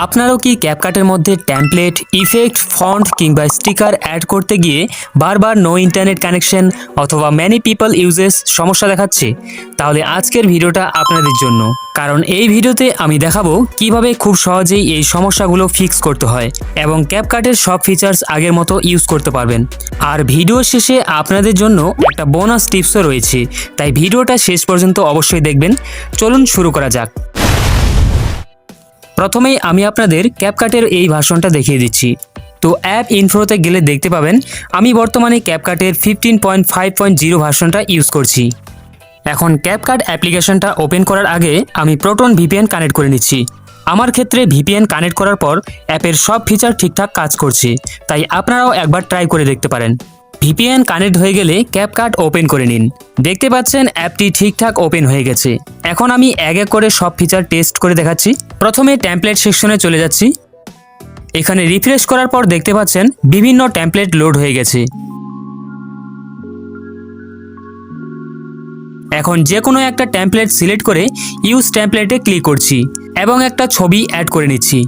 আপনারাও কি ক্যাপকাটের মধ্যে টেমপ্লেট, ইফেক্ট, ফন্ট কিংবা স্টিকার অ্যাড করতে গিয়ে বারবার নো ইন্টারনেট কানেকশন অথবা ম্যানি পিপল ইউজেস সমস্যা দেখাচ্ছে? তাহলে আজকের ভিডিওটা আপনাদের জন্য, কারণ এই ভিডিওতে আমি দেখাবো কিভাবে খুব সহজেই এই সমস্যাগুলো ফিক্স করতে হয় এবং ক্যাপকাটের সব ফিচার্স আগের মতো ইউজ করতে পারবেন। আর ভিডিও শেষে আপনাদের জন্য একটা বোনাস টিপসও রয়েছে, তাই ভিডিওটা শেষ পর্যন্ত অবশ্যই দেখবেন। চলুন শুরু করা যাক। প্রথমেই আমি আপনাদের ক্যাপকাটের এই ভার্সনটা দেখিয়ে দিচ্ছি। তো অ্যাপ ইনফোতে গেলে দেখতে পাবেন আমি বর্তমানে ক্যাপকাটের 15.5.0 ভার্সনটা ইউজ করছি। এখন ক্যাপকাট অ্যাপ্লিকেশনটা ওপেন করার আগে আমি প্রোটন ভিপিএন কানেক্ট করে নিচ্ছি। আমার ক্ষেত্রে ভিপিএন কানেক্ট করার পর অ্যাপের সব ফিচার ঠিকঠাক কাজ করছে, তাই আপনারাও একবার ট্রাই করে দেখতে পারেন। ভিপিএন কানেক্ট হয়ে গেলে ক্যাপকাট ওপেন করে নিন। দেখতে পাচ্ছেন অ্যাপটি ঠিকঠাক ওপেন হয়ে গেছে। এখন আমি এক এক করে সব ফিচার টেস্ট করে দেখাচ্ছি। প্রথমে টেমপ্লেট সেকশনে চলে যাচ্ছি। এখানে রিফ্রেশ করার পর দেখতে পাচ্ছেন বিভিন্ন টেমপ্লেট লোড হয়ে গেছে। এখন যে কোনো একটা টেমপ্লেট সিলেক্ট করে ইউজ টেমপ্লেটে ক্লিক করছি এবং একটা ছবি অ্যাড করে নিচ্ছি।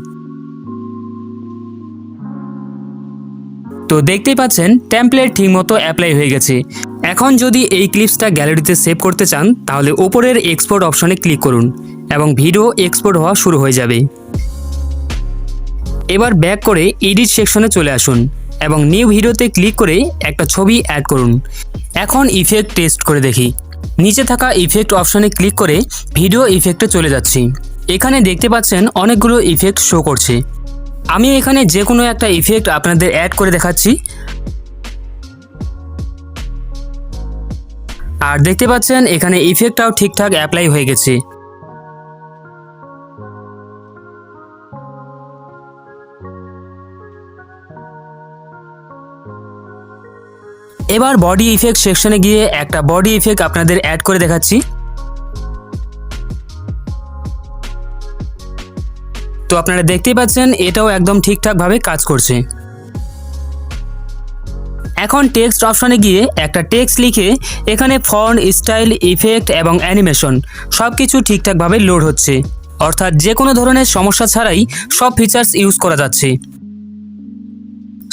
তো দেখতেই পাচ্ছেন টেমপ্লেট ঠিকমতো অ্যাপ্লাই হয়ে গেছে। এখন যদি এই ক্লিপসটা গ্যালারিতে সেভ করতে চান তাহলে উপরের এক্সপোর্ট অপশনে ক্লিক করুন এবং ভিডিও এক্সপোর্ট হওয়া শুরু হয়ে যাবে। এবার ব্যাক করে এডিট সেকশনে চলে আসুন এবং নিউ ভিডিওতে ক্লিক করে একটা ছবি অ্যাড করুন। এখন ইফেক্ট টেস্ট করে দেখি। নিচে থাকা ইফেক্ট অপশনে ক্লিক করে ভিডিও ইফেক্টে চলে যাচ্ছি। এখানে দেখতে পাচ্ছেন অনেকগুলো ইফেক্ট শো করছে। আমি এখানে যে কোনো একটা ইফেক্ট আপনাদের অ্যাড করে দেখাচ্ছি। আর দেখতে পাচ্ছেন এখানে ইফেক্টটাও ঠিকঠাক অ্যাপ্লাই হয়ে গেছে। এবার বডি ইফেক্ট সেকশনে গিয়ে একটা বডি ইফেক্ট আপনাদের অ্যাড করে দেখাচ্ছি। তো আপনারা দেখতেই পাচ্ছেন এটাও একদম ঠিকঠাকভাবে কাজ করছে। এখন টেক্সট অপশনে গিয়ে একটা টেক্সট লিখে এখানে ফন্ট, স্টাইল, ইফেক্ট এবং অ্যানিমেশন সব কিছু ঠিকঠাকভাবে লোড হচ্ছে, অর্থাৎ যে কোনো ধরনের সমস্যা ছাড়াই সব ফিচার্স ইউজ করা যাচ্ছে।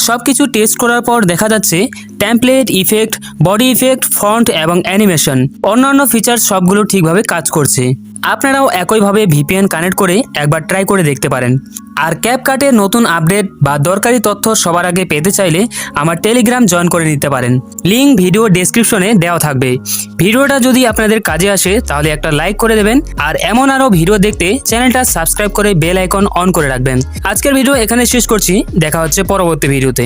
সব কিছু টেস্ট করার পর দেখা যাচ্ছে template, effect, body effect, font এবং অ্যানিমেশন অন্যান্য ফিচার্স সবগুলো ঠিকভাবে কাজ করছে। আপনারাও একইভাবে ভিপিএন কানেক্ট করে একবার ট্রাই করে দেখতে পারেন। আর ক্যাপকাটের নতুন আপডেট বা দরকারি তথ্য সবার আগে পেতে চাইলে আমার টেলিগ্রাম জয়েন করে নিতে পারেন। লিঙ্ক ভিডিও ডেসক্রিপশনে দেওয়া থাকবে। ভিডিওটা যদি আপনাদের কাজে আসে তাহলে একটা লাইক করে দেবেন, আর এমন আরও ভিডিও দেখতে চ্যানেলটা সাবস্ক্রাইব করে বেল আইকন অন করে রাখবেন। আজকের ভিডিও এখানে শেষ করছি, দেখা হচ্ছে পরবর্তী ভিডিওতে।